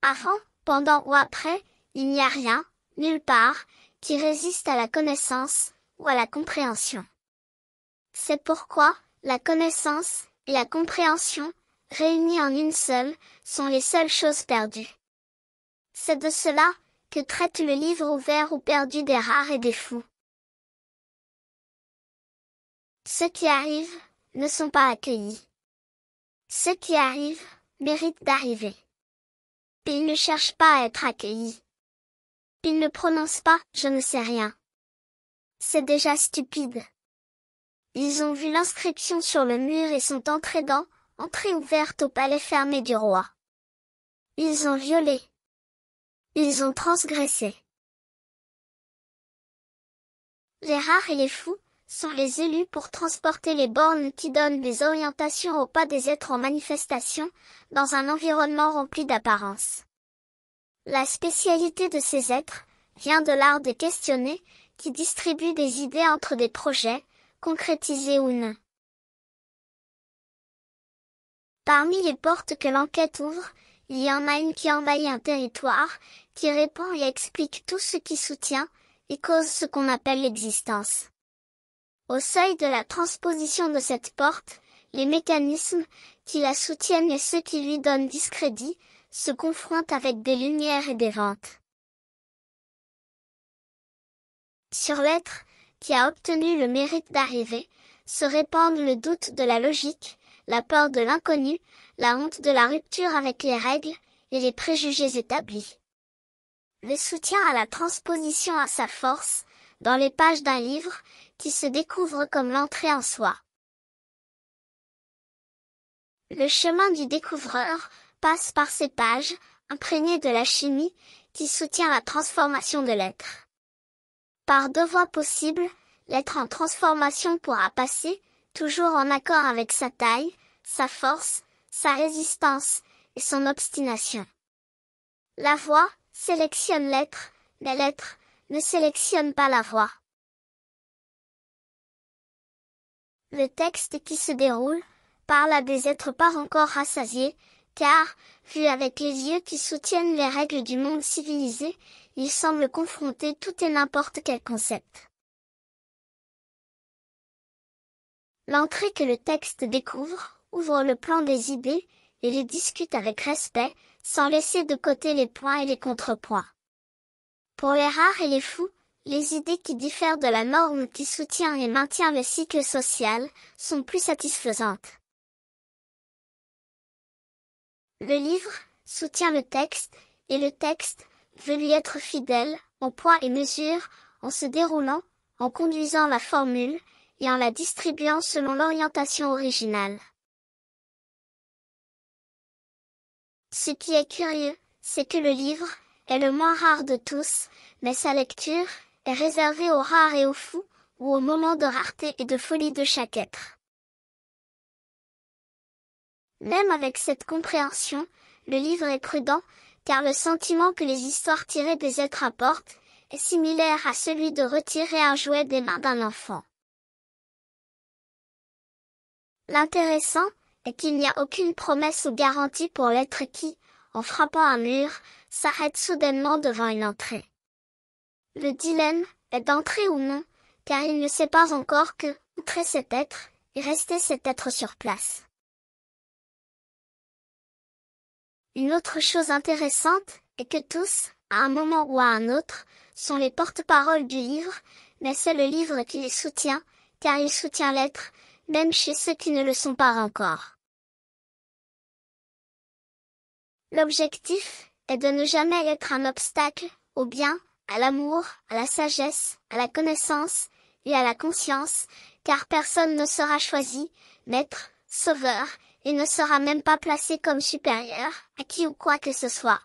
Avant, pendant ou après, il n'y a rien, nulle part, qui résiste à la connaissance, ou à la compréhension. C'est pourquoi, la connaissance, et la compréhension, réunies en une seule, sont les seules choses perdues. C'est de cela, que traite le livre ouvert ou perdu des rares et des fous. Ceux qui arrivent, ne sont pas accueillis. Ceux qui arrivent, méritent d'arriver. Ils ne cherchent pas à être accueillis. Ils ne prononcent pas « je ne sais rien ». C'est déjà stupide. Ils ont vu l'inscription sur le mur et sont entrés dans, entrée ouverte au palais fermé du roi. Ils ont violé. Ils ont transgressé. Les rares et les fous, sont les élus pour transporter les bornes qui donnent des orientations au pas des êtres en manifestation, dans un environnement rempli d'apparence. La spécialité de ces êtres, vient de l'art de questionner, qui distribue des idées entre des projets, concrétisés ou non. Parmi les portes que l'enquête ouvre, il y en a une qui envahit un territoire, qui répond et explique tout ce qui soutient, et cause ce qu'on appelle l'existence. Au seuil de la transposition de cette porte, les mécanismes, qui la soutiennent et ceux qui lui donnent discrédit, se confrontent avec des lumières et des ventes. Sur l'être, qui a obtenu le mérite d'arriver, se répandent le doute de la logique, la peur de l'inconnu, la honte de la rupture avec les règles, et les préjugés établis. Le soutien à la transposition a sa force, dans les pages d'un livre, qui se découvre comme l'entrée en soi. Le chemin du découvreur passe par ces pages, imprégnées de la chimie, qui soutient la transformation de l'être. Par deux voies possibles, l'être en transformation pourra passer, toujours en accord avec sa taille, sa force, sa résistance, et son obstination. La voie sélectionne l'être, mais l'être ne sélectionne pas la voie. Le texte qui se déroule parle à des êtres pas encore rassasiés, car, vu avec les yeux qui soutiennent les règles du monde civilisé, il semble confronter tout et n'importe quel concept. L'entrée que le texte découvre, ouvre le plan des idées, et les discute avec respect, sans laisser de côté les points et les contrepoints. Pour les rares et les fous, les idées qui diffèrent de la norme qui soutient et maintient le cycle social, sont plus satisfaisantes. Le livre soutient le texte, et le texte veut lui être fidèle, en poids et mesure, en se déroulant, en conduisant la formule, et en la distribuant selon l'orientation originale. Ce qui est curieux, c'est que le livre est le moins rare de tous, mais sa lecture est réservée aux rares et aux fous, ou au moment de rareté et de folie de chaque être. Même avec cette compréhension, le livre est prudent, car le sentiment que les histoires tirées des êtres apportent, est similaire à celui de retirer un jouet des mains d'un enfant. L'intéressant est qu'il n'y a aucune promesse ou garantie pour l'être qui, en frappant un mur, s'arrête soudainement devant une entrée. Le dilemme est d'entrer ou non, car il ne sait pas encore que, outre cet être, et rester cet être sur place. Une autre chose intéressante est que tous, à un moment ou à un autre, sont les porte-paroles du livre, mais c'est le livre qui les soutient, car il soutient l'être, même chez ceux qui ne le sont pas encore. L'objectif est de ne jamais être un obstacle au bien, à l'amour, à la sagesse, à la connaissance et à la conscience, car personne ne sera choisi, maître, sauveur, et ne sera même pas placé comme supérieur à qui ou quoi que ce soit.